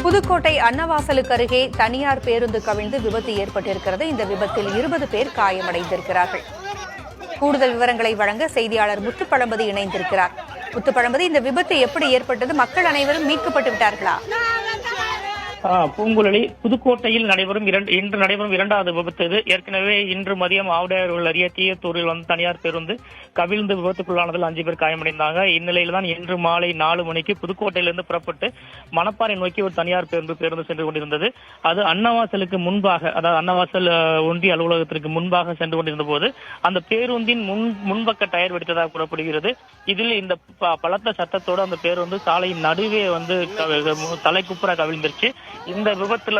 புதுக்கோட்டை அன்னவாசலுக்கு அருகே தனியார் பேருந்து கவிழ்ந்து விபத்து ஏற்பட்டிருக்கிறது. இந்த விபத்தில் 20 பேர் காயமடைந்திருக்கிறார்கள். கூடுதல் விவரங்களை வழங்க செய்தியாளர் முத்துப்பழம்பதி இணைந்திருக்கிறார். முத்துப்பழம்பதி, இந்த விபத்து எப்படி ஏற்பட்டது? மக்கள் அனைவரும் மீட்கப்பட்டு விட்டார்களா? பூங்குழலி, புதுக்கோட்டையில் இன்று நடைபெறும் இரண்டாவது விபத்து இது. ஏற்கனவே இன்று மதியம் ஆவுடையார்கள் அருகே தீயத்தூரில் தனியார் பேருந்து கவிழ்ந்து விபத்துக்குள்ளானதில் 5 பேர் காயமடைந்தாங்க. இந்நிலையில் தான் இன்று மாலை 4 மணிக்கு புதுக்கோட்டையிலிருந்து புறப்பட்டு மணப்பாறை நோக்கி ஒரு தனியார் பேருந்து சென்று கொண்டிருந்தது. அது அன்னவாசலுக்கு முன்பாக, அதாவது அன்னவாசல் ஒன்றிய அலுவலகத்திற்கு முன்பாக சென்று கொண்டிருந்த போது அந்த பேருந்தின் முன்பக்க டயர் வெடித்ததாக கூறப்படுகிறது. இதில் இந்த பலத்த சத்தத்தோடு அந்த பேருந்து சாலையின் நடுவே தலைக்குப்புற கவிழ்ந்துருச்சு. இந்த விபத்துல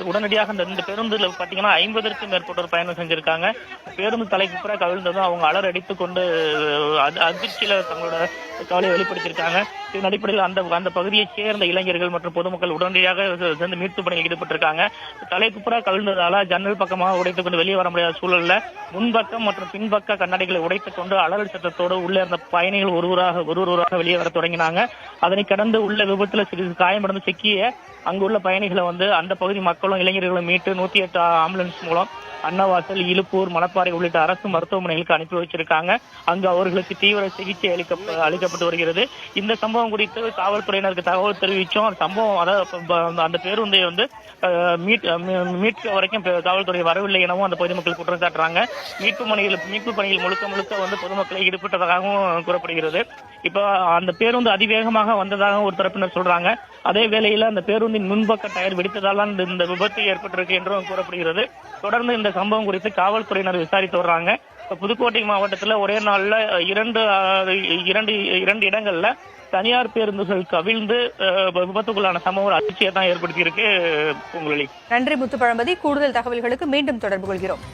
உடனடியாக இந்த பேருந்துல பாத்தீங்கன்னா 50க்கும் மேற்பட்டோர் பயணம் செஞ்சிருக்காங்க. பேருந்து தலைக்குப்புற கவிழ்ந்ததும் அவங்க அலர் அடித்துக் கொண்டு அதிர்ச்சியில தங்களோட கவலையை வெளிப்படுத்தியிருக்காங்க. இதன் அடிப்படையில் அந்த பகுதியைச் சேர்ந்த இளைஞர்கள் மற்றும் பொதுமக்கள் உடனடியாக சேர்ந்து மீட்பு பணியில் ஈடுபட்டிருக்காங்க. தலைக்குப்புற கவிழ்ந்ததால ஜன்னல் பக்கமாக உடைத்துக் கொண்டு வெளியே வர முடியாத சூழல்ல முன்பக்கம் மற்றும் பின்பக்க கண்ணாடிகளை உடைத்துக் கொண்டு அலறல் சத்தத்தோடு உள்ளே இருந்த பயணிகள் ஒருவராக வெளியே வர தொடங்கினாங்க. அதனை கடந்து உள்ள விபத்துல சிறிது காயமடைந்து சிக்கிய அங்குள்ள பயணிகளை அந்த பகுதி மக்களும் இளைஞர்களும் மீட்டு 108 ஆம்புலன்ஸ் மூலம் அன்னவாசல், இலுப்பூர், மணப்பாறை உள்ளிட்ட அரசு மருத்துவமனைகளுக்கு அனுப்பி வச்சிருக்காங்க. அங்கு அவர்களுக்கு தீவிர சிகிச்சை அளிக்கப்பட்டு வருகிறது. இந்த சம்பவம் குறித்து காவல்துறையினருக்கு தகவல் தெரிவிச்சோம். சம்பவம் அந்த பேருந்தை மீட்க வரைக்கும் காவல்துறை வரவில்லை எனவும் அந்த பொதுமக்கள் குற்றம் சாட்டுறாங்க. மீட்பு பணியில் முழுக்க பொதுமக்களை ஈடுபட்டதாகவும் கூறப்படுகிறது. இப்ப அந்த பேருந்து அதிவேகமாக வந்ததாக ஒரு தரப்பினர் சொல்றாங்க. அதே வேளையில அந்த பேருந்தின் முன்பக்க டயர் வெடித்ததால் இந்த விபத்து ஏற்பட்டிருக்கு என்றும் கூறப்படுகிறது. தொடர்ந்து இந்த சம்பவம் குறித்து காவல்துறையினர் விசாரித்து வர்றாங்க. புதுக்கோட்டை மாவட்டத்தில் ஒரே நாள்ல இரண்டு இடங்கள்ல தனியார் பேருந்துகள் கவிழ்ந்து விபத்துக்குள்ளான சம்பவம் அதிர்ச்சியை தான் ஏற்படுத்தி இருக்கு. நன்றி முத்துப்பழம்பதி. கூடுதல் தகவல்களுக்கு மீண்டும் தொடர்பு கொள்கிறோம்.